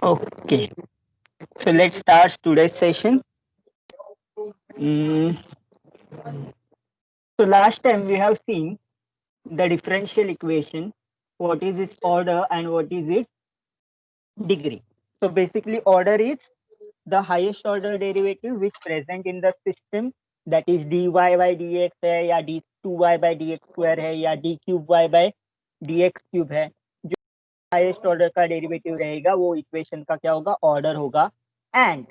Okay, so let's start today's session. Mm, so last time we have seen the differential equation, what is its order and what is its degree. So basically order is the highest order derivative which present in the system, that is dy by dx है या d2y by dx square है या d cube y by dx cube है. जो highest order का derivative रहेगा वो equation का क्या होगा, ऑर्डर होगा. And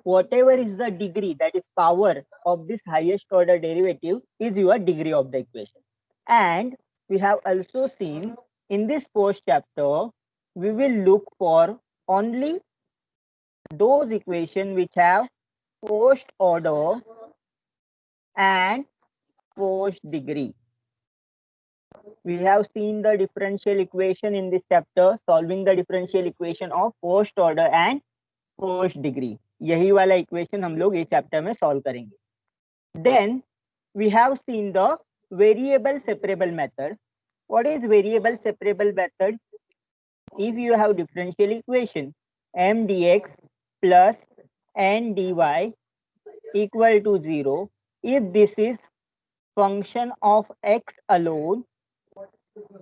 whatever is the degree, that is power of this highest order derivative, is your degree of the equation. And we have also seen in this first chapter we will look for only those equations which have first order and first degree. We have seen the differential equation in this chapter, solving the differential equation of first order and first degree. यही वाला equation हम लोग इस chapter में solve करेंगे. Then we have seen the variable separable method. What is variable separable method? If you have differential equation m dx plus n dy equal to 0, if this is function of x alone,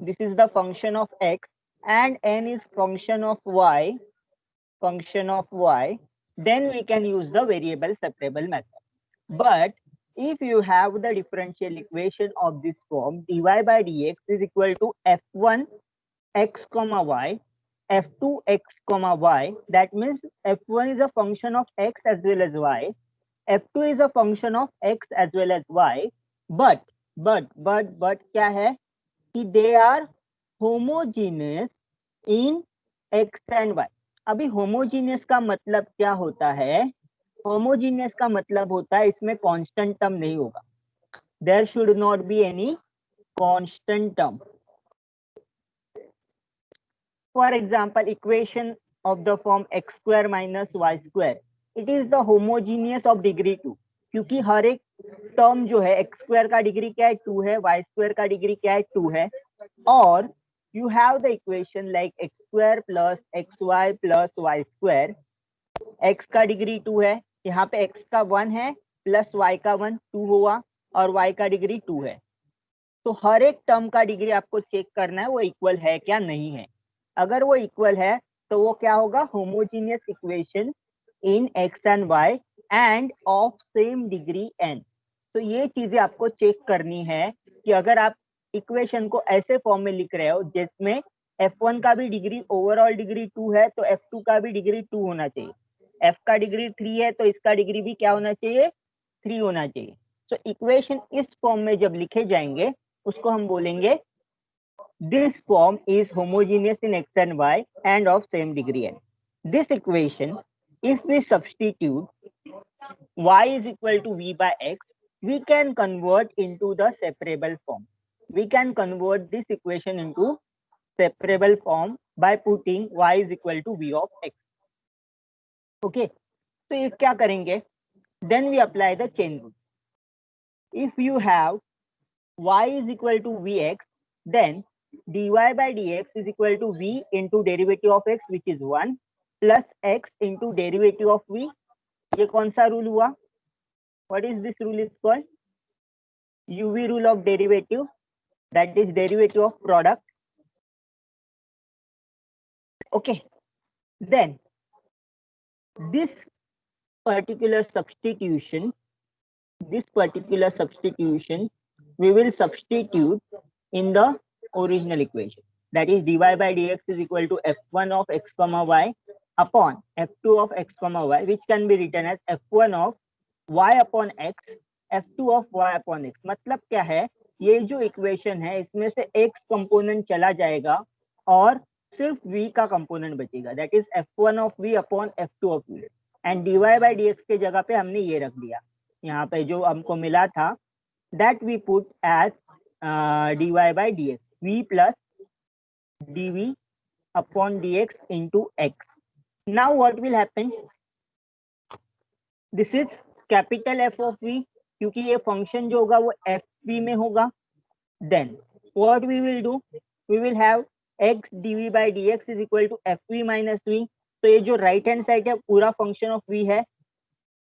this is the function of x, and n is function of y, then we can use the variable separable method. But if you have the differential equation of this form, dy by dx is equal to f1 x comma y, f2 x comma y, that means f1 is a function of x as well as y, f2 is a function of x as well as y, but क्या है कि they are homogeneous in x and y. अभी homogeneous का मतलब क्या होता है? Homogeneous का मतलब होता है इसमें कांस्टेंट टर्म नहीं होगा. There should not be any constant term. For example equation of the form x square minus y square, it is the homogeneous of degree 2, क्योंकि हर एक टर्म जो है x स्क्वायर का डिग्री क्या है 2 है, y स्क्वायर का डिग्री क्या है 2 है. और you have the equation like x square plus xy plus y square. x का डिग्री 2 है, यहाँ पे x का 1 है प्लस y का 1 2 हुआ और y का डिग्री 2 है. तो हर एक टर्म का डिग्री आपको चेक करना है वो इक्वल है क्या नहीं है. अगर वो इक्वल है तो वो क्या होगा, homogeneous equation in x and y end of same degree n. तो ये चीजें आपको चेक करनी है कि अगर आप इक्वेशन को ऐसे फॉर्म में लिख रहे हो जिसमें f1 का भी डिग्री ओवरऑल डिग्री 2 है तो f2 का भी डिग्री 2 होना चाहिए, f का डिग्री 3 है तो इसका डिग्री भी क्या होना चाहिए, 3 होना चाहिए. तो इक्वेशन इस फॉर्म में जब लिखे जाएंगे उसको हम बोलेंगे this form is homogeneous in x and y and of same degree n. This equation, if we substitute y is equal to v by x, we can convert into the separable form. We can convert this equation into separable form by putting y is equal to v of x. Okay, तो ये क्या करेंगे, then we apply the chain rule. If you have y is equal to vx, then dy by dx is equal to v into derivative of x which is 1 plus x into derivative of v. ये कौन सा rule हुआ? What is this rule is called? UV rule of derivative, that is derivative of product. Okay, then this particular substitution we will substitute in the original equation, that is dy by dx is equal to f1 of x comma y upon f2 of x comma y, which can be written as f1 of y upon x, f2 of y upon x. मतलब क्या है, ये जो equation है इसमें से x component चला जाएगा और सिर्फ v का कंपोनेंट बचेगा, that is f1 of v upon f2 of v. And dy by dx के जगह पे हमने ये रख दिया, यहाँ पे जो हमको मिला था that we put as dy by dx, v plus dv upon dx into x. Now what will happen, this is capital F of v, क्योंकि ये फंक्शन जो होगा वो fv में होगा. Then what we will do, we will have x dv by dx is equal to fv minus v. तो ये जो राइट हैंड साइड है पूरा फंक्शन ऑफ v है।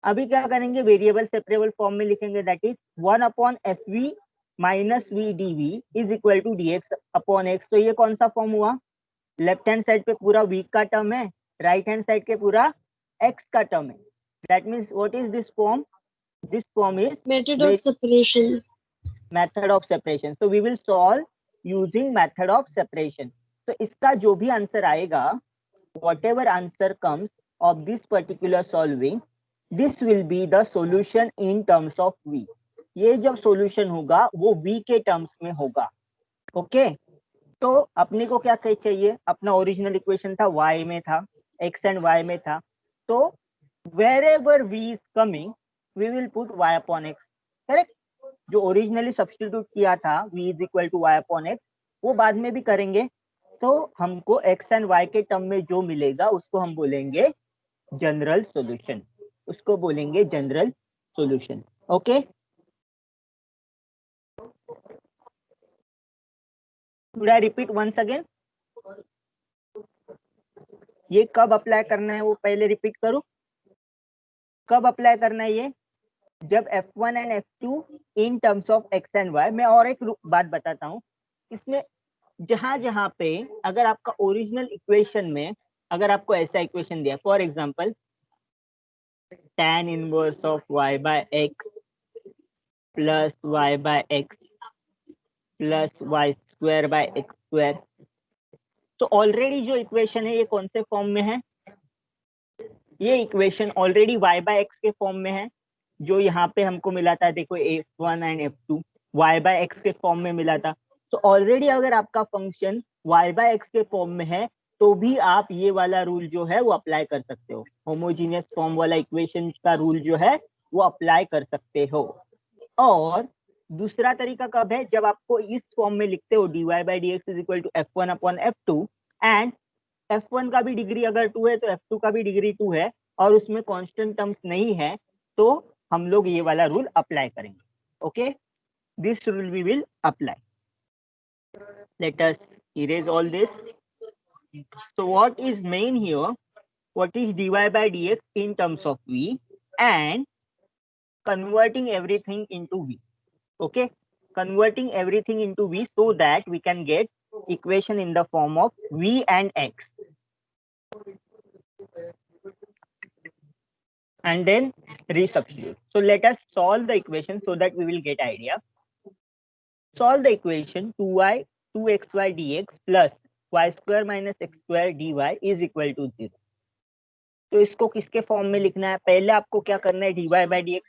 अभी क्या करेंगे, वेरिएबल सेपरेबल फॉर्म में लिखेंगे, that is 1/fv minus v dv is equal to dx upon x। तो ये कौन सा फॉर्म हुआ, लेफ्ट हैंड साइड पे पूरा v का टर्म है, राइट हैंड साइड के पूरा x का टर्म है। That means what is this form, this form is Method of separation. method of separation. So we will solve using method of separation. तो इसका जो भी आंसर आएगा, whatever answer comes of this particular solving, this will be the solution in terms of v. ये जब solution होगा वो v के terms में होगा। ओके तो अपने को क्या चाहिए, अपना ओरिजिनल इक्वेशन था y में था, x एंड y में था, तो wherever v is coming we will put y upon x, correct. जो ओरिजिनली सब्स्टिट्यूट किया था v is equal to y upon x, वो बाद में भी करेंगे। तो हमको x एंड y के टर्म में जो मिलेगा उसको हम बोलेंगे जनरल सॉल्यूशन, उसको बोलेंगे general solution. Okay, should I repeat once again? ये कब अप्लाई करना है वो पहले रिपीट करो। कब अप्लाई करना है ये, जब f1 and f2 in terms of x and y। मैं और एक बात बताता हूँ इसमें, जहां जहां पे अगर आपका ओरिजिनल इक्वेशन में अगर आपको ऐसा इक्वेशन दिया, for example tan inverse of y by x plus y by x plus y square by x square, तो ऑलरेडी जो इक्वेशन है ये कौन से फॉर्म में है, ये equation already y by x के फॉर्म में है, जो यहाँ पे हमको मिला था, देखो f1 and f2 y by x के फॉर्म में मिला था। तो ऑलरेडी अगर आपका फंक्शन y बाय x के फॉर्म में है तो भी आप ये वाला रूल जो है वो अप्लाई कर सकते हो, होमोजीनियस फॉर्म वाला इक्वेशन का रूल जो है वो अप्लाई कर सकते हो। और दूसरा तरीका कब है, जब आपको इस फॉर्म में लिखते हो dy by d x is equal to f1 upon f2 and f1 का भी डिग्री अगर 2 है तो f2 का भी डिग्री 2 है और उसमें कांस्टेंट टर्म्स नहीं है, तो हम लोग ये वाला रूल अप्लाई करेंगे। Okay, this rule we will apply. Let us erase all this. So what is main here, what is dy by dx in terms of v and converting everything into v. Okay, converting everything into v so that we can get equation in the form of v and x, and then resubstitute. So let us solve the equation so that we will get idea. Solve the equation 2xy dx plus y square minus x square dy is equal to 0. तो इसको किसके form में लिखना है, पहले आपको क्या करना है, dy by dx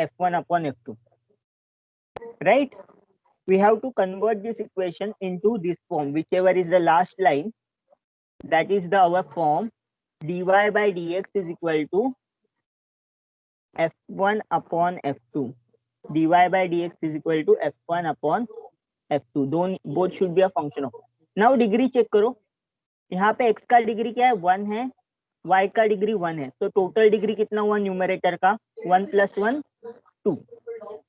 f1 upon f2, right? We have to convert this equation into this form, whichever is the last line, that is the our form dy by dx is equal to f1 upon f2, dy by dx is equal to f1 upon f2, both should be a function of। now degree check करो, यहाँ पे x का degree क्या है, 1 है, y का degree 1 है, तो टोटल डिग्री कितना हुआ न्यूमरेटर का, 1 + 1 2।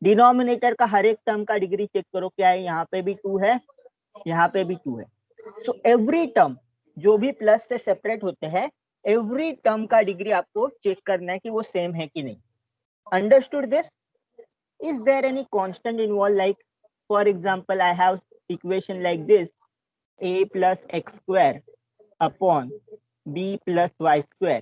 डिनोमिनेटर का हर एक टर्म का डिग्री चेक करो, क्या है, यहाँ पे भी 2 है, यहाँ पे भी 2 है। सो एवरी टर्म जो भी प्लस से सेपरेट होते हैं, एवरी टर्म का डिग्री आपको चेक करना है कि वो सेम है कि नहीं। Understood this? Is there any constant involve, like for example I have equation like this a plus x square upon b plus y square.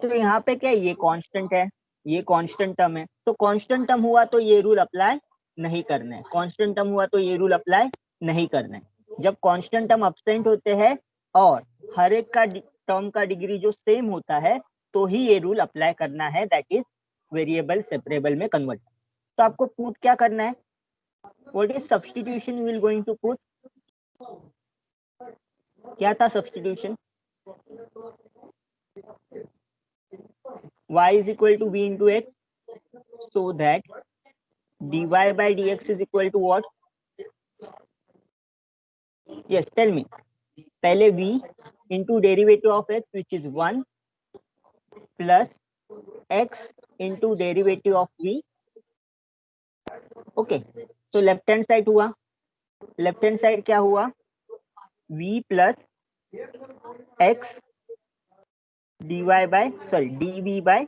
तो यहाँ पे क्या है, ये कांस्टेंट है, ये कांस्टेंट टर्म है, तो कांस्टेंट टर्म हुआ तो ये रूल अप्लाई नहीं करना है, कांस्टेंट टर्म हुआ तो ये रूल अप्लाई नहीं करना है। जब कांस्टेंट टर्म एब्सेंट होते हैं और हर एक का टर्म का डिग्री जो सेम होता है तो ही ये रूल अप्लाई करना है, दैट इज वेरिएबल सेपरेबल में कन्वर्ट। तो आपको पुट क्या करना है, what is substitution you will going to put, क्या था substitution, y is equal to v into x, so that dy by dx is equal to what? Yes, tell me. पहले v into derivative of x which is 1 plus x into derivative of v. Okay, so left hand side हुआ, left hand side क्या हुआ, v plus x dy by dv by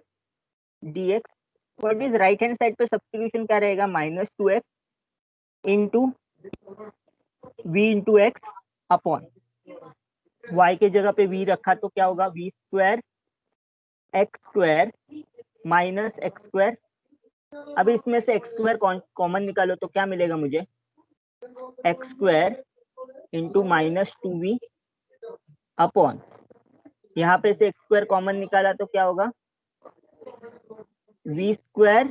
dx. What is right hand side पे substitution क्या रहेगा, -2x into v into x upon y के जगह पे v रखा तो क्या होगा, v square x square minus x square. अब इसमें से एक्स स्क्वायर कॉमन निकालो तो क्या मिलेगा मुझे, x square into -2v upon, यहाँ पे से एक्स स्क्वायर कॉमन निकाला तो क्या होगा, v square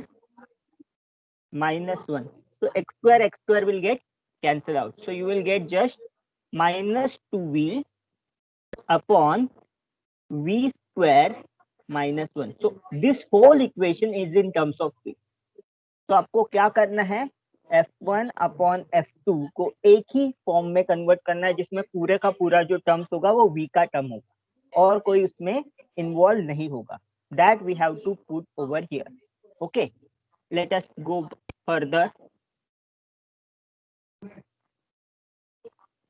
-1. So x square will get cancelled out. So you will get just -2v upon v square -1. So this whole equation is in terms of v. तो आपको क्या करना है, f1 अपॉन f2 को एक ही फॉर्म में convert करना है जिसमें पूरे का पूरा जो टर्म्स होगा वो v का टर्म होगा और कोई उसमें इन्वॉल्व नहीं होगा. That we have to put over here. Okay, let us go further.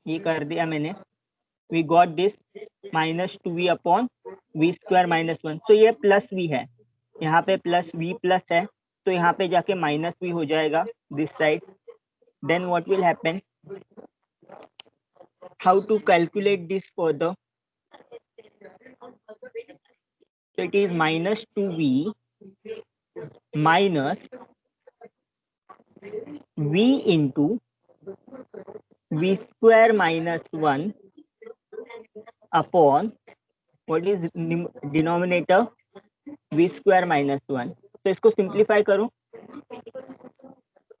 ये कर दिया मैंने. We got this -2v upon v square -1. तो ये प्लस v है, यहाँ पे प्लस v प्लस है तो यहाँ पे जाके -v हो जाएगा this side. Then what will happen, how to calculate this further. So it is -2v minus v into v square -1 upon what is denominator v square -1. तो इसको सिंप्लीफाई करो,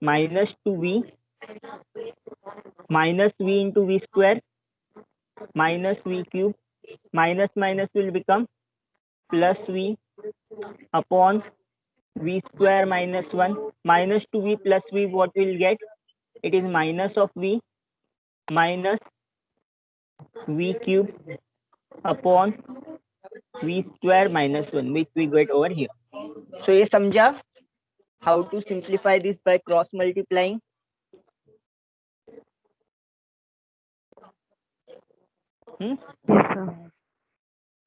-2v minus v into v square minus v cube, minus minus will become plus v upon v square -1. -2v plus v, what will get, it is minus of v minus v cube upon v square -1, which we get over here. So ये समझा how to simplify this by cross multiplying. Yes, sir.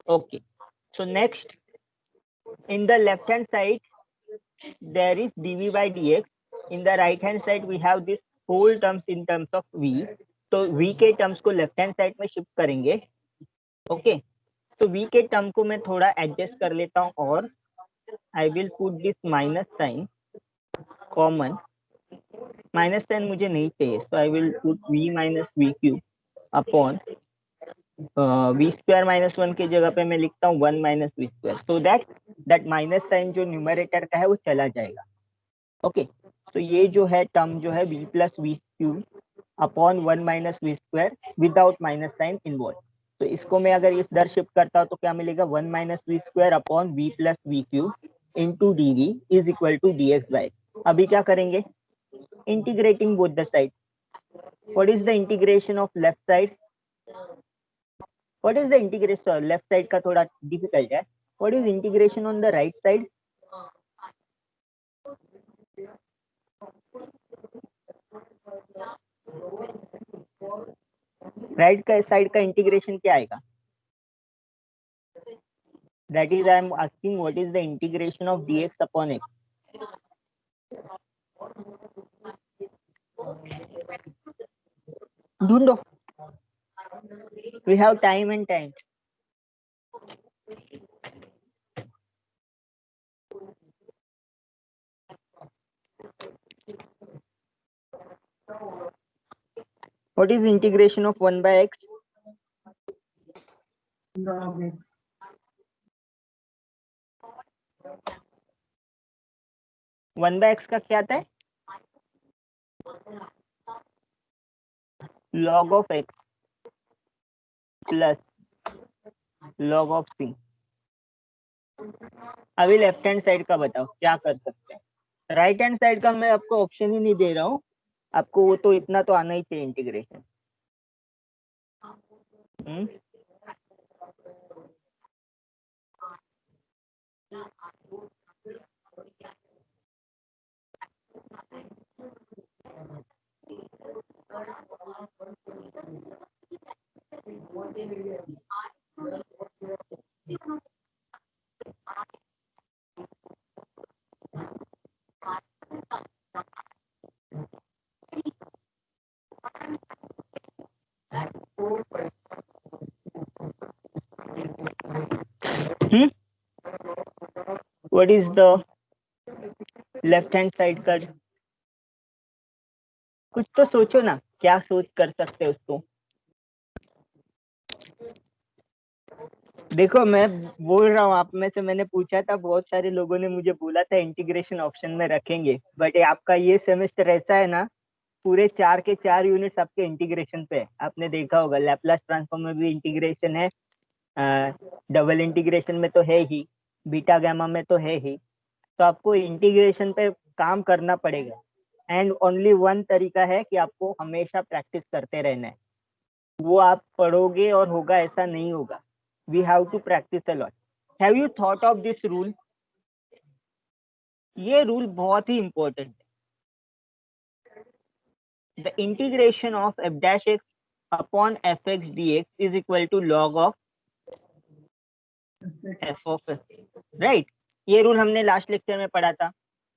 Okay, so next, in the left hand side there is dv by dx. In the right hand side we have this whole terms in terms of v. तो v के terms को left hand side में shift करेंगे. Okay, तो v के term को मैं थोड़ा एडजस्ट कर लेता हूँ और I will put this minus sign common. Minus sign मुझे नहीं चाहिए, so I will put v minus v cube upon v square -1 की जगह पे मैं लिखता हूँ 1 minus v square, so that minus sign जो न्यूमरेटर का है वो चला जाएगा. ओके, तो ये जो है टर्म जो है v plus v cube upon 1 minus v square without minus sign involve. तो इसको मैं अगर इस दर शिफ्ट करता हूँ तो क्या मिलेगा, 1 minus v square upon v plus v cube into d v is equal to d x by. अभी क्या करेंगे, integrating both the side. What is the integration of left side, what is the integration left side का थोड़ा difficult है. What is integration on the right side, right का side का integration क्या आएगा. That is, I am asking what is the integration of dx upon x. ढूंढो, we have time and time. What is integration of 1 by x? Log x. One by x का क्या आता है, log of x plus log of c. अभी left hand side का बताओ क्या कर सकते हैं. राइट हैंड साइड का मैं आपको ऑप्शन ही नहीं दे रहा हूँ, आपको वो तो इतना तो आना ही चाहिए integration. What is the left hand side का? कुछ तो सोचो ना, क्या सोच कर सकते हो उसको। देखो मैं बोल रहा हूँ, आप में से मैंने पूछा था, बहुत सारे लोगों ने मुझे बोला था इंटीग्रेशन ऑप्शन में रखेंगे, बट आपका ये सेमेस्टर ऐसा है ना, पूरे 4 के 4 यूनिट्स आपके इंटीग्रेशन पे है। आपने देखा होगा लैपलास ट्रांसफॉर्म में भी इंटीग्रेशन है, डबल इंटीग्रेशन में तो है ही, बीटा गैमा में तो है ही। तो आपको इंटीग्रेशन पे काम करना पड़ेगा, एंड ओनली वन तरीका है कि आपको हमेशा प्रैक्टिस करते रहना है। वो आप पढ़ोगे और होगा ऐसा नहीं होगा। We have to practice a lot. Have you thought of this rule? ये रूल बहुत ही इंपॉर्टेंट है। The integration of f dash x upon f x d x is equal to log of f of x, right? ये rule हमने last lecture में पढ़ा था।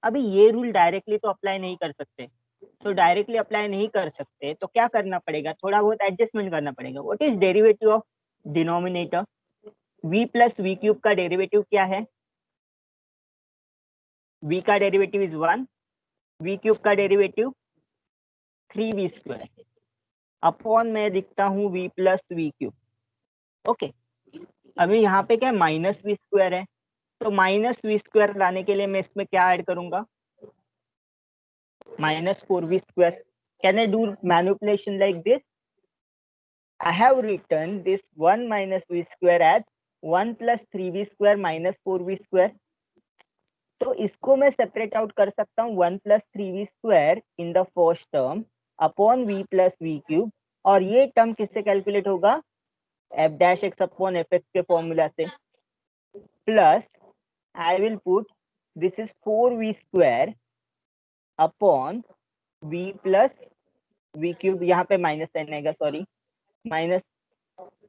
अभी ये रूल डायरेक्टली तो अप्लाई नहीं कर सकते, तो डायरेक्टली अप्लाई नहीं कर सकते तो क्या करना पड़ेगा, थोड़ा बहुत एडजस्टमेंट करना पड़ेगा। What is derivative of denominator? v plus v cube का डेरिवेटिव क्या है? v का डेरिवेटिव इज 1, v क्यूब का डेरिवेटिव 3v स्क्वायर अपॉन मैं लिखता हूँ v plus v cube. Okay, अभी यहाँ पे क्या माइनस वी स्क्वायर है, तो माइनस वी स्क्वायर लाने के लिए मैं इसमें क्या ऐड करूंगा? Minus 4v square. Can I do manipulation like this? I have written this 1 minus v square as 1 plus 3v square minus 4v square. तो इसको मैं सेपरेट आउट कर सकता हूँ 1 plus 3v square in the first term upon v plus v cube, और ये term किससे calculate होगा? f dash x upon f x के फॉर्मूला से, plus I will put this is 4v square upon v plus v cube, यहाँ पे minus sign आएगा, sorry minus.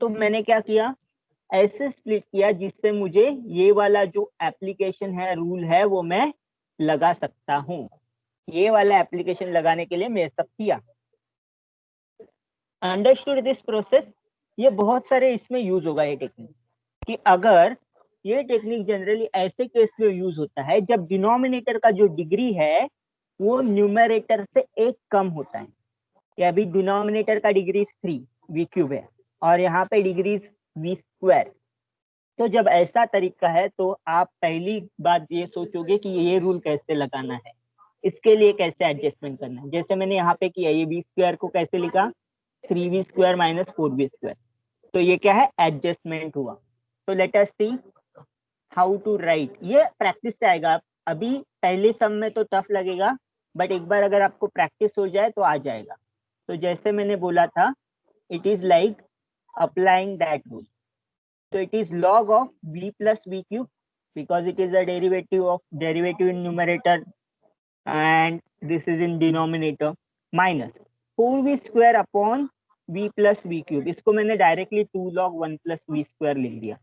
तो मैंने क्या किया, ऐसे स्प्लिट किया जिससे मुझे ये वाला जो एप्लीकेशन है, रूल है, वो मैं लगा सकता हूँ। ये वाला एप्लीकेशन लगाने के लिए मैं सब किया। Understood this process? ये बहुत सारे इसमें यूज होगा ये टेक्निक, कि अगर ये टेक्निक जनरली ऐसे केस में यूज होता है जब डिनोमिनेटर का जो डिग्री है वो न्यूमरेटर से एक कम होता है। या अभी डिनोमिनेटर का डिग्री 3 वी क्यूब है और यहाँ पे डिग्री वी स्क्वायर। तो जब ऐसा तरीका है तो आप पहली बात ये सोचोगे कि ये रूल कैसे लगाना है, इसके लिए कैसे एडजस्टमेंट करना है। जैसे मैंने यहाँ पे किया, ये वी स्क्वायर को कैसे लिखा? 3v square minus 4v square. तो ये क्या है? एडजस्टमेंट हुआ। तो let us see how to write. ये प्रैक्टिस से आएगा। अभी पहले सम में तो टफ लगेगा, बट एक बार अगर आपको प्रैक्टिस हो जाए तो आ जाएगा। तो जैसे मैंने बोला था, it is like applying that rule. So it is log of v plus v cube because it is a derivative in numerator and this is in denominator, minus 4v square upon v plus v cube। इसको मैंने directly 2 log 1 plus v square लिख दिया।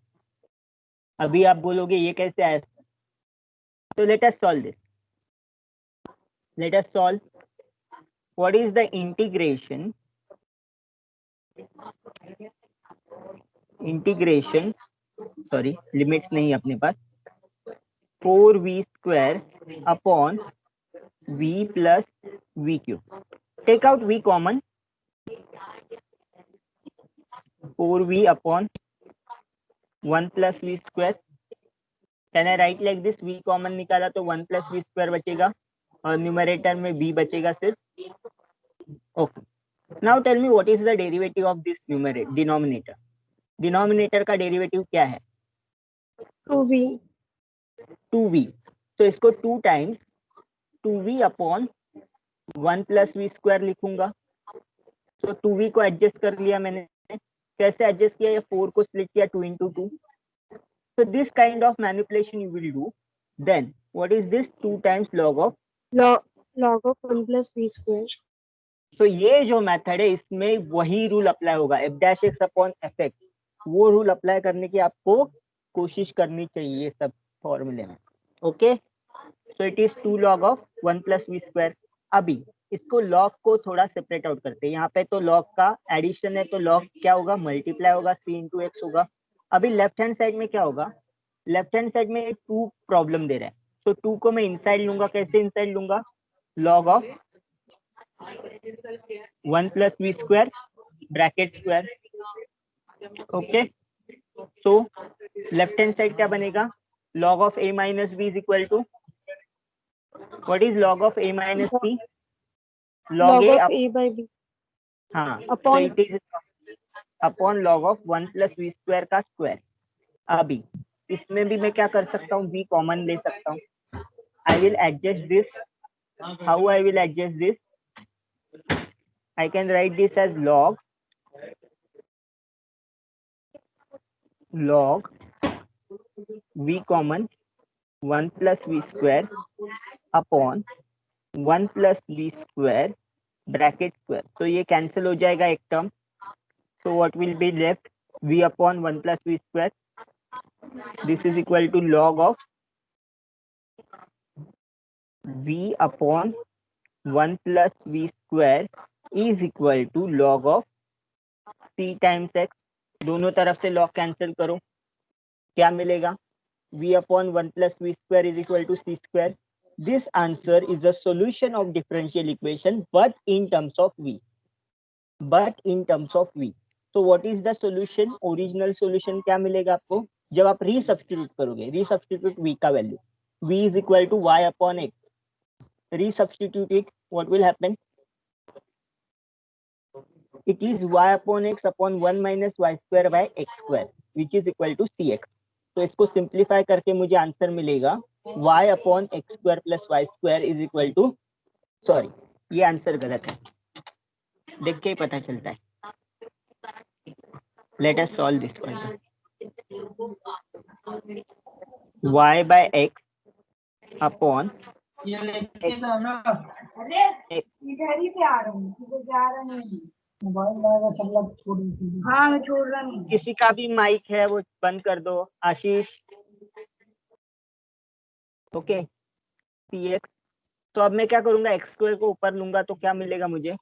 अभी आप बोलोगे ये कैसे आया? तो let us solve this. Let us solve. What is the integration sorry limits नहीं अपने पास, 4v square upon v plus v cube. Take out v common, 4v upon 1 plus v square. Can I write like this? v common निकाला तो 1 plus v square बचेगा और numerator में v बचेगा सिर्फ। Okay, now tell me what is the derivative of this denominator? Denominator का derivative क्या है? 2v। तो इसको 2 times 2v upon 1 plus v square लिखूंगा। तो 2v को एडजस्ट कर लिया मैंने। कैसे एडजस्ट किया? ये 4 को स्प्लिट किया 2 into 2। So this kind of manipulation you will do. Then what is this? 2 times log of log of 1 plus v square. So ये जो मेथड है इसमें वही रूल अप्लाई होगा, F dash x upon f x. वो rule apply करने की आपको कोशिश करनी चाहिए सब फॉर्मूले में। Okay, so it is 2 log of 1 plus v square। अभी इसको लॉग को थोड़ा सेपरेट आउट करते हैं। यहाँ पे तो लॉग का एडिशन है, तो लॉग क्या होगा? मल्टीप्लाई होगा, c इंटू एक्स होगा। अभी लेफ्ट हैंड साइड में क्या होगा? लेफ्ट हैंड साइड में 2 प्रॉब्लम दे रहा है, तो 2 को मैं इनसाइड लूंगा. कैसे इनसाइड लूंगा? Log of 1 plus v square bracket square. Okay, so left hand side क्या बनेगा? Log of a minus b is equal to, what is log of a minus b? Log Log a of up, A by B हाँ, तो upon it is upon log of 1 plus v square का square. अभी इसमें भी मैं क्या कर सकता हूँ? v कॉमन ले सकता हूँ. I will adjust this. How I will adjust this? I can write this as log v common 1 plus v square upon 1 plus v square bracket square. तो ये कैंसिल हो जाएगा एक term. So what will be left? v upon 1 plus v square. This is equal to log of v upon 1 plus v square is equal to log of c times x. दोनों तरफ से log cancel करो, क्या मिलेगा? v upon 1 plus v square is equal to c square. This answer is a solution of differential equation but in terms of v. So what is the solution? Original solution क्या मिलेगा आपको जब आप resubstitute करोगे? Resubstitute v का value, v is equal to y upon x. Resubstitute it, what will happen? It is y upon x upon 1 minus y square by x square which is equal to cx. तो इसको simplify करके मुझे answer मिलेगा y upon x square plus y square is equal to, sorry ये answer गलत है, देख के ही पता चलता है. Let us solve this question. y by x upon इधर ही पे आ रहा हूँ, किधर जा रहा नहीं. मोबाइल लाएगा सब लोग छोड़ दीजिए. हाँ मैं छोड़ रहा नहीं. किसी का भी माइक है वो बंद कर दो. आशीष. Okay, cx. तो अब मैं क्या करूंगा? एक्स स्क्वायर को ऊपर लूंगा तो क्या मिलेगा मुझे?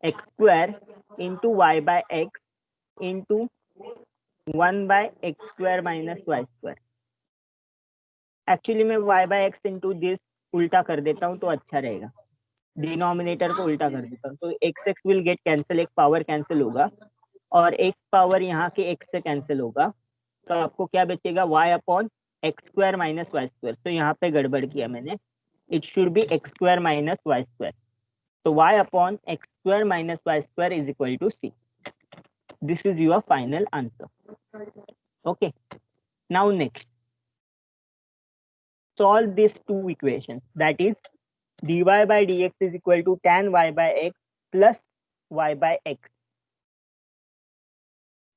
X square into y by x into 1 by x square minus y square. Actually मैं y by x into this उल्टा कर देता हूँ तो अच्छा रहेगा. डिनोमिनेटर को उल्टा कर देता हूँ तो x x will get cancel, एक पावर कैंसिल होगा और एक पावर यहाँ के x से कैंसिल होगा. तो आपको क्या बचेगा? y upon x square minus y square. तो यहाँ पे गड़बड़ किया मैंने, it should be x square minus y square. तो y upon x square minus y square is equal to c. This is your final answer. Okay, now next solve these two equations, that is dy by dx is equal to tan y by x plus y by x,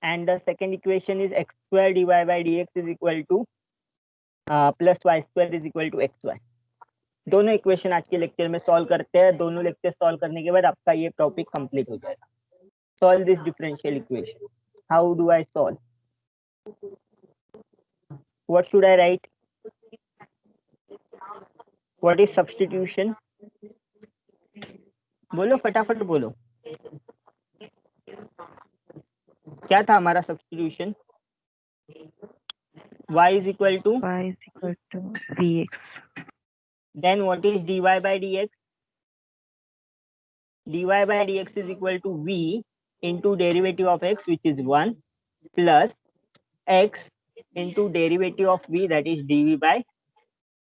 and the second equation is x square dy by dx is equal to plus y square is equal to xy. दोनों equation आज के lecture में solve करते हैं. दोनों lecture solve करने के बाद आपका ये टॉपिक कंप्लीट हो जाएगा. Solve this differential equation. How do I solve? What should I right? What is substitution? बोलो फटाफट बोलो. क्या था हमारा substitution? y is equal to vx. Then what is dy by dx? dy by dx is equal to v into derivative of x which is 1 plus x into derivative of v that is dv by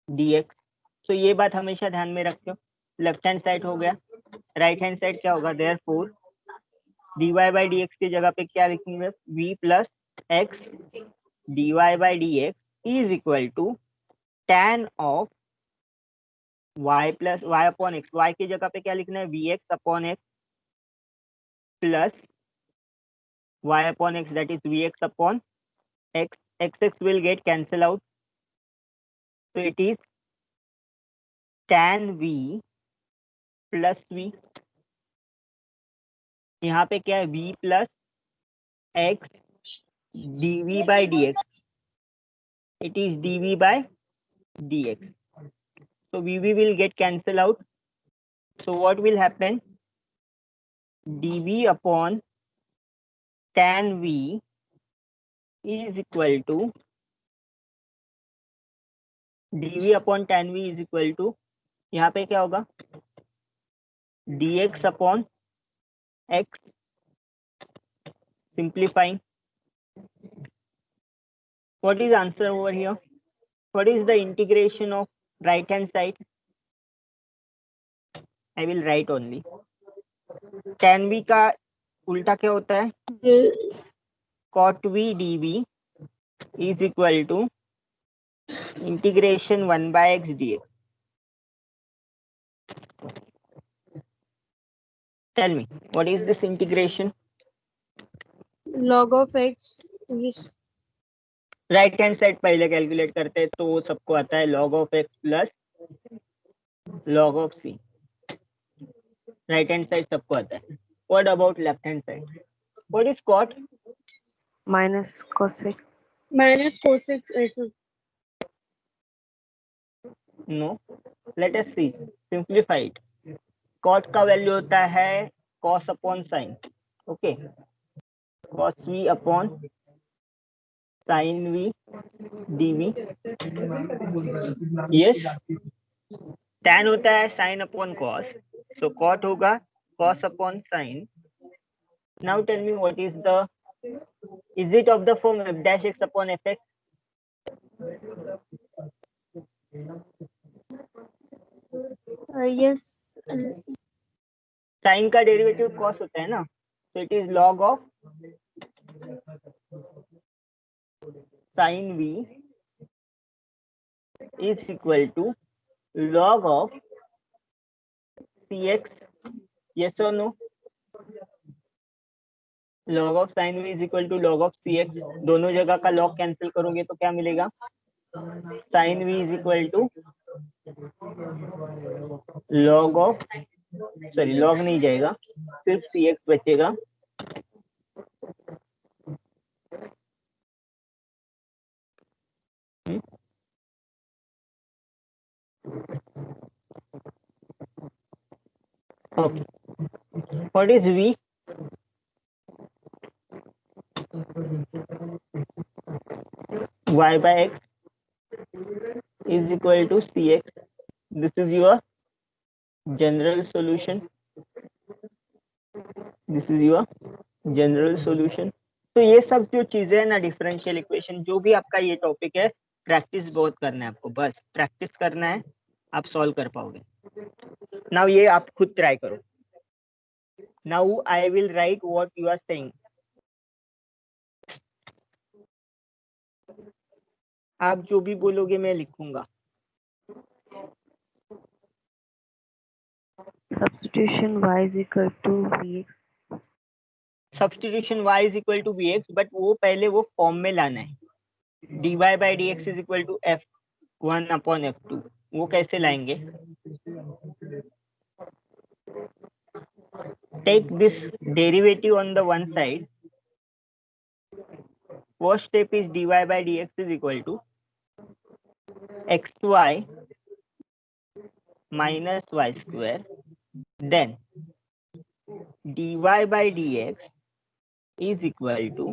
dx. तो ये बात हमेशा ध्यान में रखते हो. Left hand side हो गया, राइट हैंड साइड क्या होगा? देयरफॉर dy by dx की जगह पे क्या लिखेंगे? v plus x dy by dx is equal to tan of y plus y upon x. y की जगह पे क्या लिखना है? vx upon x plus y upon x that is vx upon x. x will get cancel out, so it is tan v plus v. यहाँ पे क्या है? v plus x dv by dx. It is dv by dx. So vv will get cancel out. So what will happen? dv upon tan v is equal to dv upon tan v is equal to, यहाँ पे क्या होगा, dx upon x, simplifying. What is answer over here? What is the integration of right hand side? I will write only. tan v का उल्टा क्या होता है, cot v dv is equal to integration 1 by x dx. Tell me, what is this integration? log of x is right hand side पहले calculate करते हैं तो वो सबको आता है log of x plus log of c. Right hand side सबको आता है. What about left hand side? What is cot? minus cosec. minus cosec ऐसे. No. Let us see. Simplify it. Cot का वैल्यू होता है cos upon sin. Okay. Cos v upon sin v dv. Yes. tan होता है sin upon cos. So cot होगा cos upon sin. Now tell me what is the, is it of the form f dash x upon fx? yes. Sin का derivative cos होता है ना, so it is log of sin v is equal to log of cx. Yes or no? log of sin v is equal to log of cx. दोनों जगह का log cancel करोगे तो क्या मिलेगा, sin v is equal to log of, sorry log नहीं जाएगा, सिर्फ cx बचेगा. Okay. What is v? Y by x is equal to cx. This is your general solution. This is your general solution. तो ये सब जो चीजें है ना, डिफरेंशियल इक्वेशन, जो भी आपका ये टॉपिक है, प्रैक्टिस बहुत करना है आपको, बस प्रैक्टिस करना है, आप सॉल्व कर पाओगे. नाउ ये आप खुद ट्राई करो. Now I will write what you are saying. आप जो भी बोलोगे मैं लिखूंगा. Substitution y is equal to vx. Substitution y is equal to vx, but वो पहले वो फॉर्म में लाना है. dy by dx is equal to f1 upon f2. वो कैसे लाएंगे? Take this derivative on the one side. First step is dy by dx is equal to xy minus y square. Then dy by dx is equal to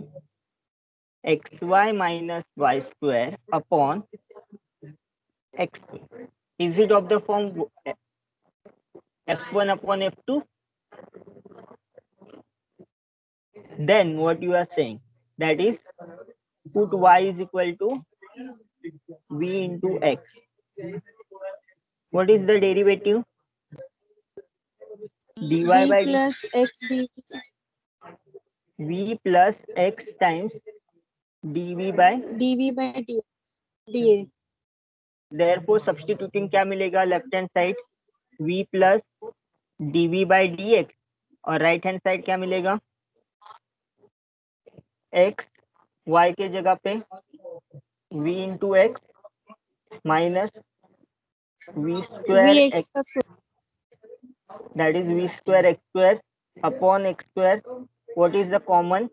xy minus y square upon x square. Is it of the form f1 upon f2? Then what you are saying, that is put y is equal to v into x. What is the derivative? dy v by plus x dv. v plus x times dv by dv by dx. dA. therefore substituting क्या मिलेगा left hand side, v plus dv by dx, और right hand side क्या मिलेगा, x y के जगह पे v into x minus v square vx x, का square. that is v square x square upon x square. What is the common?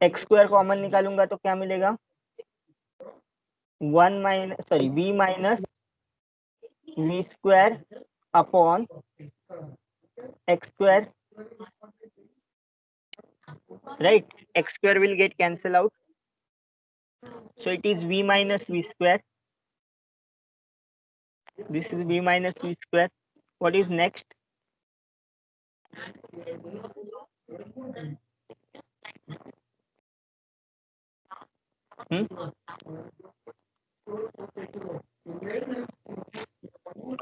x square common निकालूंगा तो क्या मिलेगा, 1 minus sorry v minus v square upon x square. Right, x square will get cancel out. So it is v minus v square. This is v minus v square. What is next?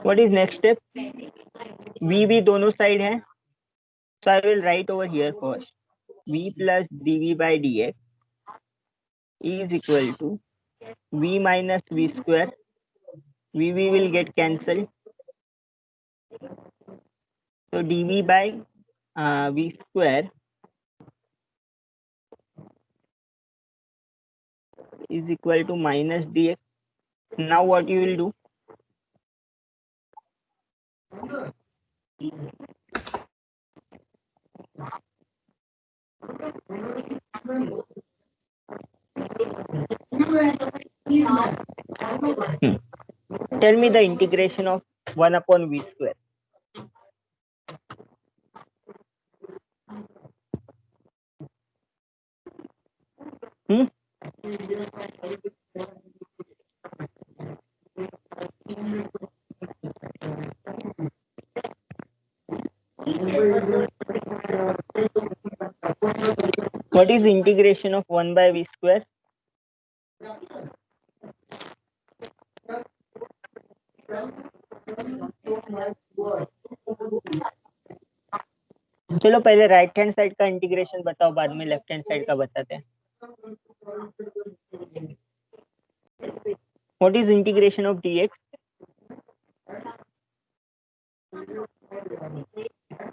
What is next step? v दोनों side है. So I will write over here first. v plus dv by dx is equal to v minus v square. v will get cancelled. So dv by v square is equal to minus dx. Now what you will do? Tell me the integration of 1 upon v square. What is the integration of 1 by v square? चलो पहले right hand side का integration बताओ, बाद में left hand side का बताते हैं. What is integration of dx?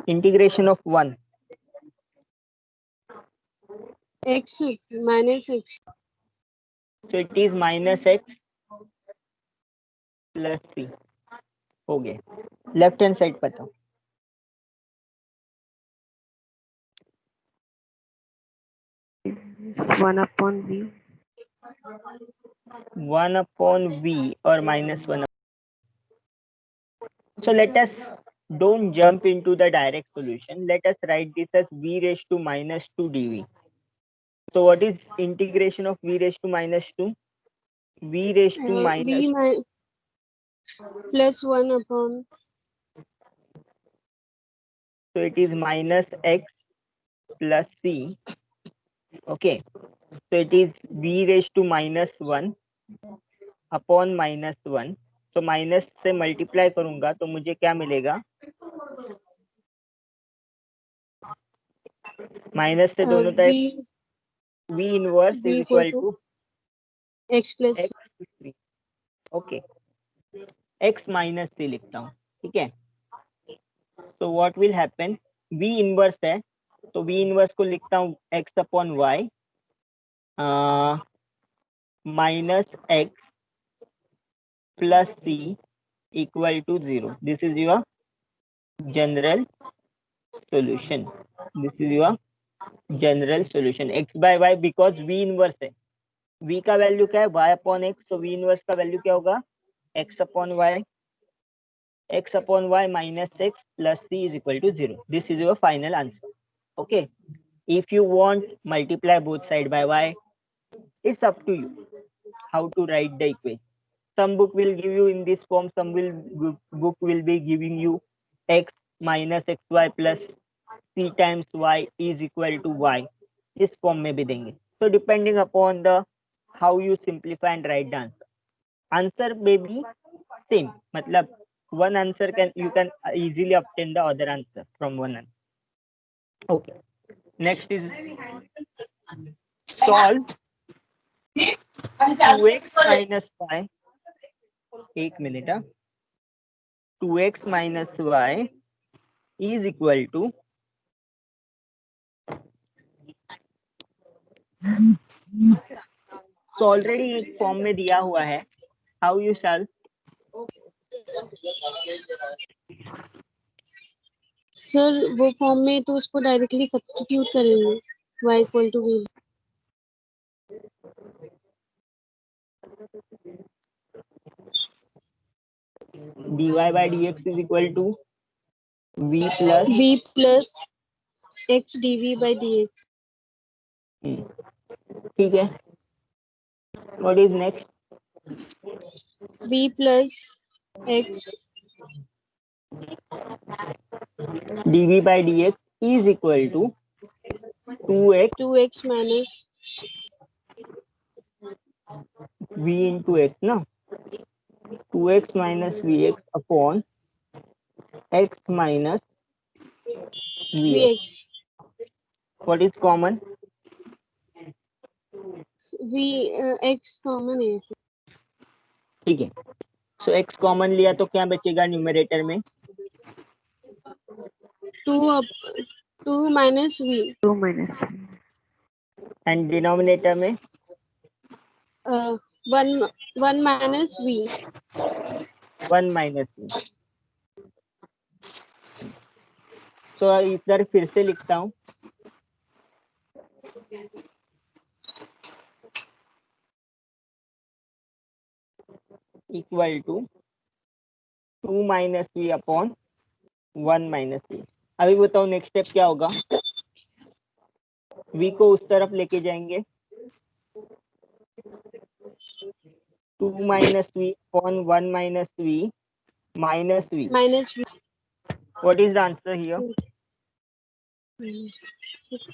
Integration of 1. X minus x. So it is minus x plus c. हो गया. लेफ्ट हैंड साइड बताओ. One upon v. 1 upon v or minus 1. So let us don't jump into the direct solution. Let us write this as v raised to minus 2 dv. So what is integration of v raised to minus 2? v raised to minus v plus 1 upon. So it is minus x plus c. Okay. So it is v raised to minus 1 upon minus 1. तो minus से multiply करूंगा तो मुझे क्या मिलेगा? Minus से दोनों तरफ v inverse is equal to x plus x. Okay, x minus c लिखता हूँ. ठीक है. तो what will happen? v inverse है तो v इनवर्स को लिखता हूँ x upon y minus x plus c equal to 0. This is your general solution. This is your general solution. X by y because v inverse है. v का value क्या है? y upon x. तो v inverse का value क्या होगा? x upon y. x upon y minus x plus c is equal to 0. This is your final answer. Okay. If you want, multiply both side by y. It's up to you how to write the equation. Some book will give you in this form, some book will be giving you x minus xy plus c times y is equal to y. इस form में भी देंगे. So depending upon the how you simplify and write the answer. Answer may be same. मतलब one answer you can easily obtain the other answer from one answer. Okay. Next is solve 2x minus y. एक मिनट. 2x minus y is equal to so already एक form में दिया हुआ है. How you shall? Sir वो form में तो उसको डायरेक्टली सब्स्टिट्यूट करेंगे. y equal to v. dy by dx is equal to v plus x dv by dx. ठीक है. What is next? b plus x dv by dx is equal to 2x 2x minus v into x, ना 2x minus vx upon x minus vx. vx. What is common? x common है. ठीक है, सो x common लिया तो क्या बचेगा numerator में? 2 minus v. 2 minus and denominator में 1 minus v. 1 minus v. तो इधर फिर से लिखता हूँ, equal to 2 minus v upon 1 minus v. अभी बताओ नेक्स्ट स्टेप क्या होगा? v को उस तरफ लेके जाएंगे, 2 minus v upon 1 minus v minus v. Minus v. What is the answer here?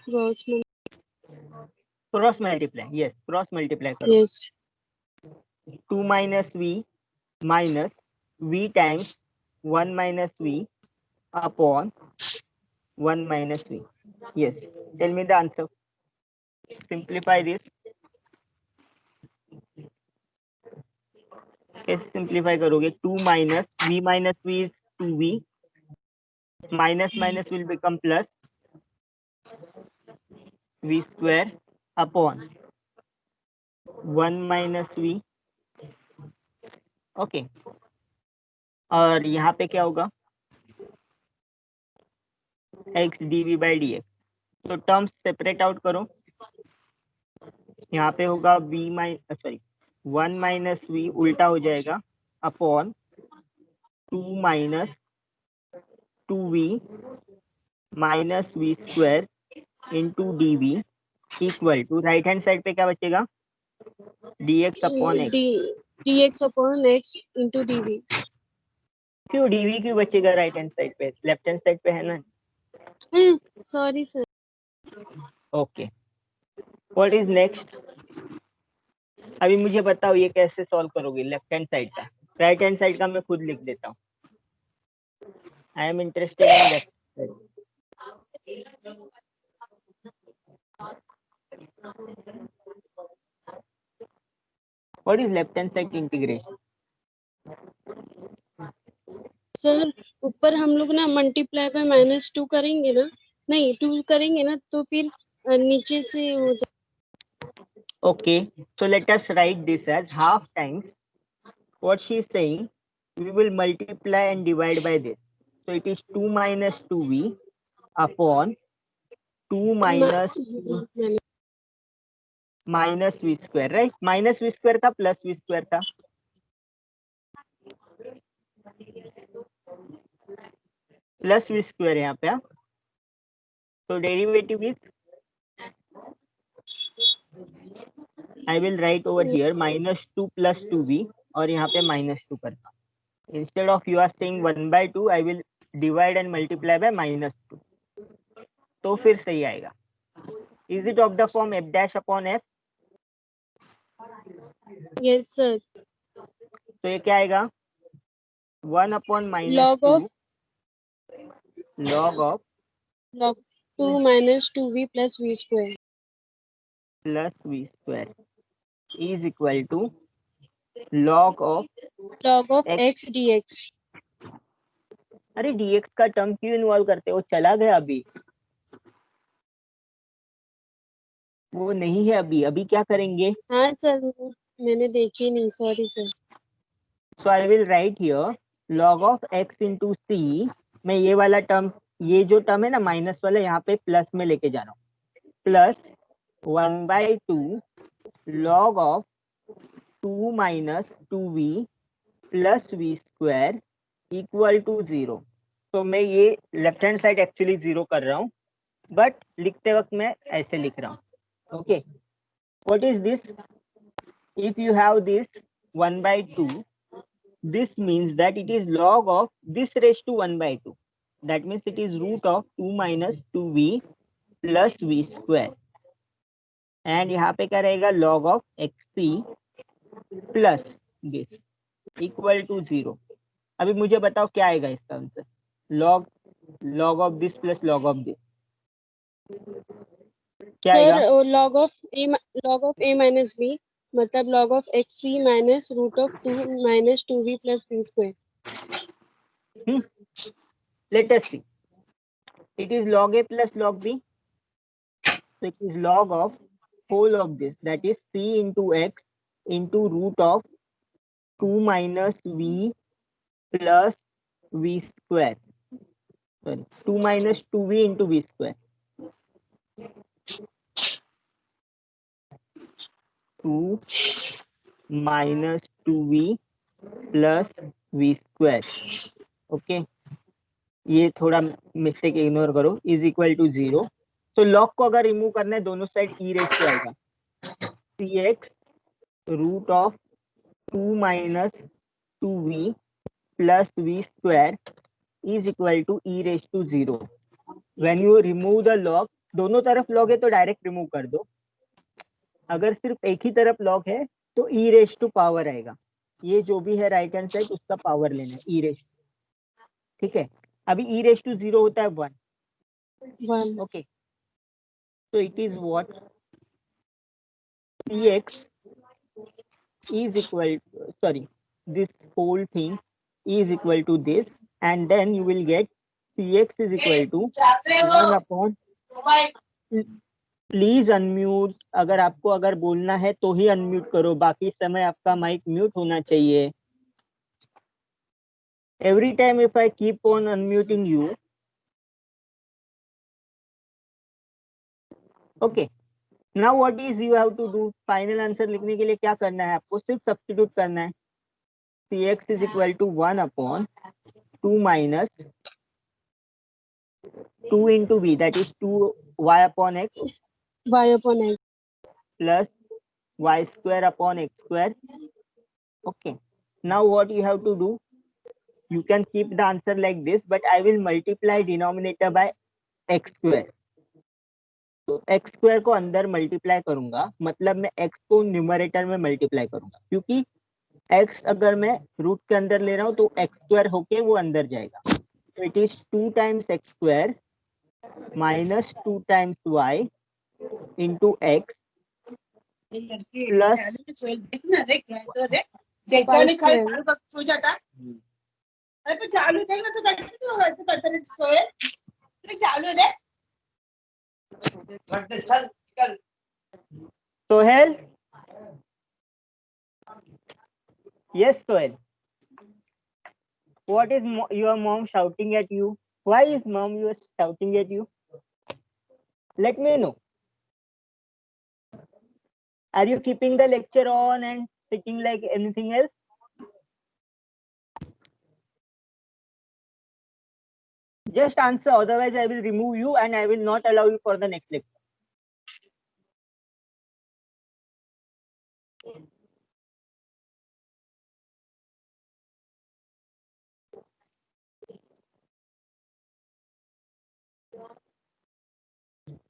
Cross multiply. Cross multiply. Yes, cross multiply करो. Yes. 2 minus v minus v times 1 minus v upon 1 minus v. Yes, tell me the answer. Simplify this. कैसे simplify करोगे? 2 minus v is 2v, minus minus will become plus v square upon 1 minus v. Okay, और यहाँ पे क्या होगा? x dv by dx. तो terms separate out करो. यहाँ पे होगा v minus sorry 1 minus v उल्टा हो जाएगा upon 2 minus 2v minus v square into dv equal to right hand side पे क्या बचेगा? dx upon x. dx upon x into dv. क्यों dv क्यों बचेगा राइट हैंड साइड पे? लेफ्ट हैंड साइड पे है ना. Sorry sir. Okay, what is next? अभी मुझे बताओ ये कैसे सॉल्व करोगे लेफ्ट हैंड साइड का? राइट हैंड साइड का मैं खुद लिख देता हूँ. I am interested in left side. What is left hand side integration? Sir ऊपर हम लोग ना मल्टीप्लाई पे -2 करेंगे ना, नहीं 2 करेंगे ना तो फिर नीचे से हो जाए. Okay, so let us write this as half times what she is saying. We will multiply and divide by this. So it is 2 minus 2v upon 2 minus minus v square, right? Minus v square था plus v square था. Plus v square यहाँ पे. तो derivative is I will write over here -2 plus 2v और यहाँ पे -2 करना. Instead of you are saying 1/2, I will divide and multiply by -2. तो फिर सही आएगा. Is it of the form f dash upon f? Yes sir. तो ये क्या आएगा? 1 upon log -2 of log 2 minus 2v plus v square plus v square is equal to log of x dx. अरे dx का term क्यों involve करते हो? चला गया अभी, वो नहीं है अभी. अभी क्या करेंगे? हाँ सर मैंने देखी नहीं, sorry sir. So I will write here log of x into c. मैं ये वाला टर्म, ये जो टर्म है ना माइनस वाला, यहाँ पे प्लस में लेके जा रहा हूँ. Plus 1/2 log of 2 minus 2v plus v square equal to 0. तो मैं ये लेफ्ट हैंड साइड एक्चुअली 0 कर रहा हूँ, बट लिखते वक्त मैं ऐसे लिख रहा हूँ. Okay, what is this? if you have this 1 by 2, this means that it is log of this raised to 1 by 2. That means it is root of 2 minus 2v plus v square. And यहाँ पे क्या रहेगा log of xc plus this equal to 0. अभी मुझे बताओ क्या आएगा इसका answer. log of this plus log of this क्या आएगा? Sir log of a minus b मतलब log of xc minus root of 2 minus 2v plus v square. Let us see. It is log a plus log b. So it is log of whole of this, that is c into x into root of 2 minus v plus v square. Sorry, 2 minus 2v into v square. 2 minus 2v plus v square. Okay, ये थोड़ा mistake ignore करो. Is equal to 0. So log को अगर remove करना है दोनों side e raise to आएगा. cx root of 2 minus 2v plus v square is equal to e raise to 0. When you remove the log, दोनों तरफ log है तो डायरेक्ट रिमूव कर दो. अगर सिर्फ एक ही तरफ लॉग है तो ई रेस टू पावर आएगा. ये जो भी है राइट हैंड साइड उसका पावर लेना है ई रेस. ठीक है, अभी ई रेस टू 0 होता है 1. Okay, so it is what cx is equal to, sorry, this whole thing is equal to this, and then you will get cx is equal to 1 upon. Please unmute. अगर आपको अगर बोलना है तो ही unmute करो, बाकी समय आपका माइक म्यूट होना चाहिए. Every time if I keep on unmuting you. Okay, now what is you have to do. Final answer लिखने के लिए क्या करना है आपको? सिर्फ सब्स्टिट्यूट करना है. cx is equal to 1 upon 2 minus 2 into v, that is 2y upon x y upon x plus y square upon x square. Okay, now what you have to do, you can keep the answer like this, but I will multiply denominator by x square. तो x square को अंदर multiply करूंगा, मतलब मैं x को numerator में multiply करूंगा, क्योंकि x अगर मैं रूट के अंदर ले रहा हूं तो x स्क्वायर होके वो अंदर जाएगा. तो it is 2 times x square minus 2 times y into x plus अरे तो चालू देखना तो कैसे तो होगा, ऐसे करते रहे सोए. चालू दे. Sohail? Yes, Sohail. What is your mom shouting at you? Why is mom you shouting at you? Let me know. Are you keeping the lecture on and sitting like anything else? Just answer, otherwise I will remove you and I will not allow you for the next lecture.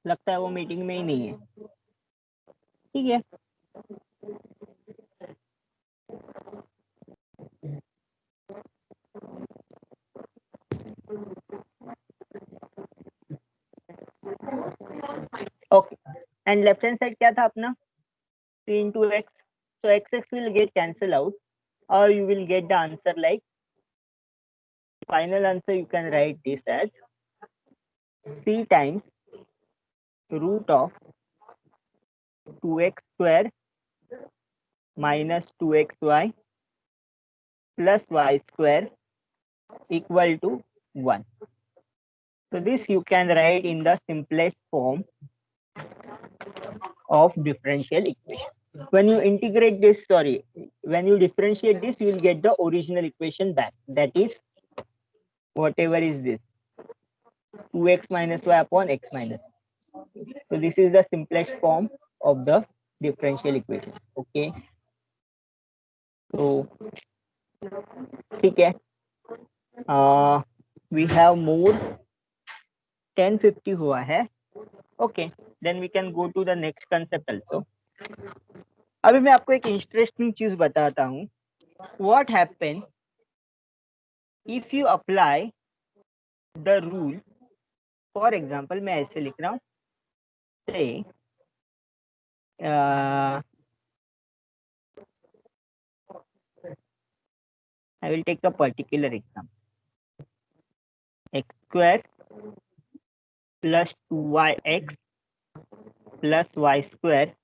लगता है वो meeting में ही नहीं है. ठीक है, okay. And left hand side क्या था अपना? c into x. So x will get cancel out, or you will get the answer like, final answer you can write this as c times root of 2x square minus 2xy plus y square equal to 1. So this you can write in the simplest form of differential equation. When you integrate this, when you differentiate this, you will get the original equation back. That is whatever is this, 2x minus y upon x minus. So this is the simplest form of the differential equation. Okay. तो ठीक है, we have more 10:50 हुआ है. Okay, then we can go to the next concept also. अभी मैं आपको एक interesting चीज बताता हूँ. What happen if you apply the rule. For example मैं ऐसे लिख रहा हूँ, say I will take a particular example. X square plus 2yx plus y square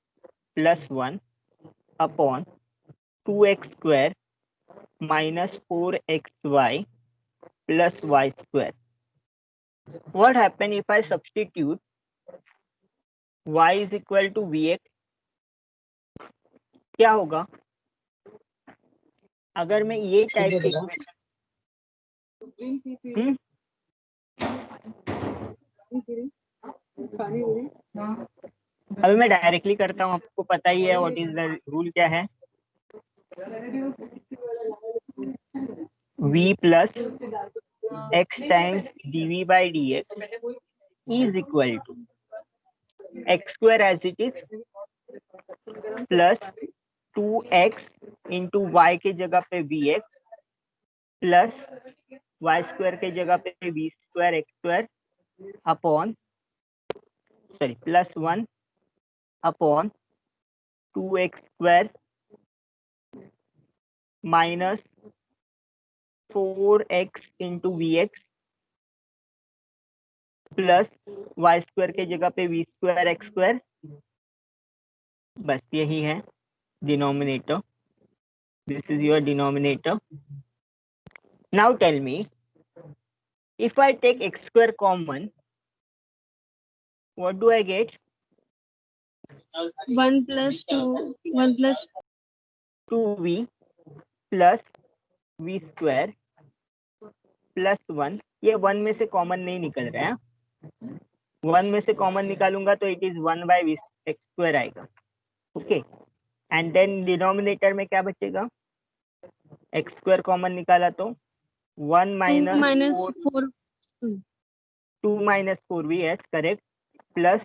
plus 1 upon 2x square minus 4xy plus y square. What happen if I substitute y is equal to vx? क्या होगा अगर मैं ये type की equation अभी मैं directly करता हूँ. आपको पता ही है व्हाट इज द रूल क्या है. v plus x times dv by dx is equal to x square as it is plus 2x into y के जगह पे vx plus y square के जगह पे v square x square upon plus 1 upon 2x square minus 4x into vx plus y square के जगह पे v square x square. बस यही है denominator. This is your denominator. Now tell me, if I take x square common, what do I get? 1 plus 2v plus v square plus 1. ये 1 में से common नहीं निकल रहा है. 1 में से कॉमन निकालूंगा तो it is 1 by v x square आएगा. ओके, एंड देन डिनोमिनेटर में क्या बचेगा? x स्क्वायर कॉमन निकाला तो 1 minus 4 2 minus 4v, yes correct, plus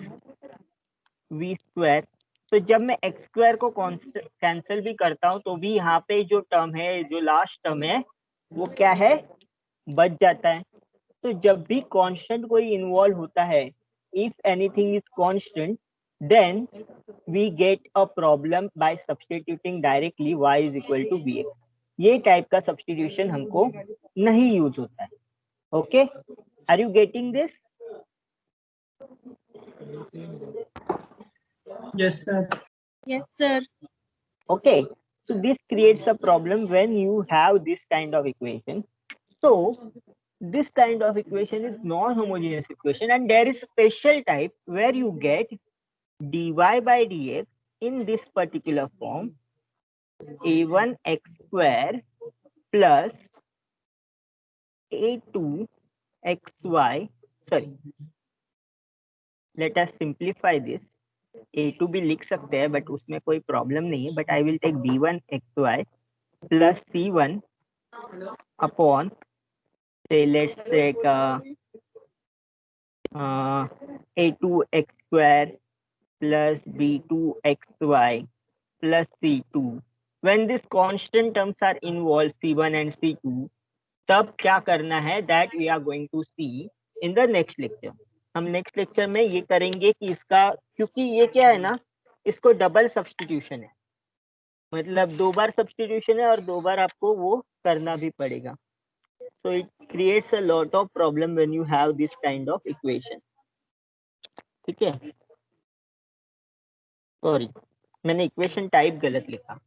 v square. तो जब मैं x स्क्वायर को कैंसिल भी करता हूँ तो भी यहाँ पे जो टर्म है, जो लास्ट टर्म है, वो क्या है? बच जाता है. तो जब भी कांस्टेंट कोई इन्वॉल्व होता है, if anything is constant, then we get a problem by substituting directly y is equal to vx. ये टाइप का सब्स्टिट्यूशन हमको नहीं यूज होता है. Okay, are you getting this? yes sir. Okay, so this creates a problem when you have this kind of equation. So this kind of equation is non-homogeneous equation, and there is special type where you get dy by dx in this particular form, a1 x square plus a2 xy. Sorry, let us simplify this. a2 भी लिख सकते हैं but उसमें कोई problem नहीं है. But I will take b1 xy plus c1 upon, say let's take a2 x square plus b2 xy plus c2. When these constant terms are involved, c1 and c2, तब क्या करना है, that we are going to see in the next lecture. हम next lecture में ये करेंगे कि इसका, क्योंकि ये क्या है ना, इसको डबल सब्स्टिट्यूशन है, मतलब 2 बार सब्स्टिट्यूशन है और 2 बार आपको वो करना भी पड़ेगा. So it creates a lot of problem when you have this kind of equation. ठीक है, सॉरी मैंने इक्वेशन टाइप गलत लिखा.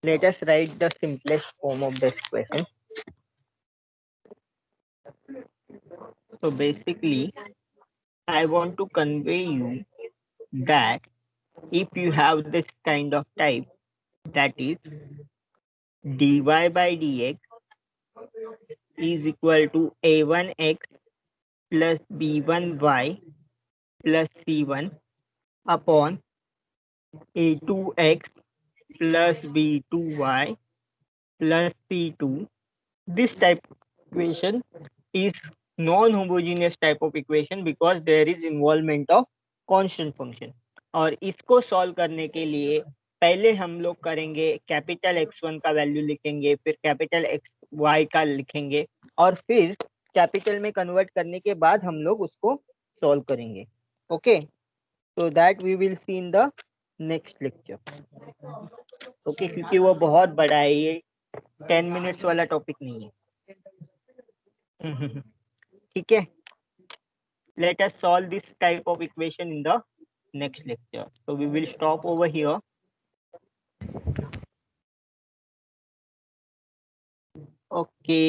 Let us write the simplest form of this equation. So basically, I want to convey you that if you have this kind of type, that is dy by dx is equal to a1x plus b1y plus c1 upon a2x plus b2y plus C2. This type of equation is non-homogeneous type of equation because there is involvement of constant function. और इसको solve करने के लिए पहले हम लोग करेंगे capital X1 का वैल्यू लिखेंगे, फिर कैपिटल XY का लिखेंगे और फिर कैपिटल में कन्वर्ट करने के बाद हम लोग उसको सॉल्व करेंगे. Okay, so that we will see in the next lecture. Okay, क्योंकि वो बहुत बड़ा है, ये 10 मिनट्स वाला टॉपिक नहीं है. ठीक है, let us solve this type of equation in the next lecture. So we will stop over here. Okay.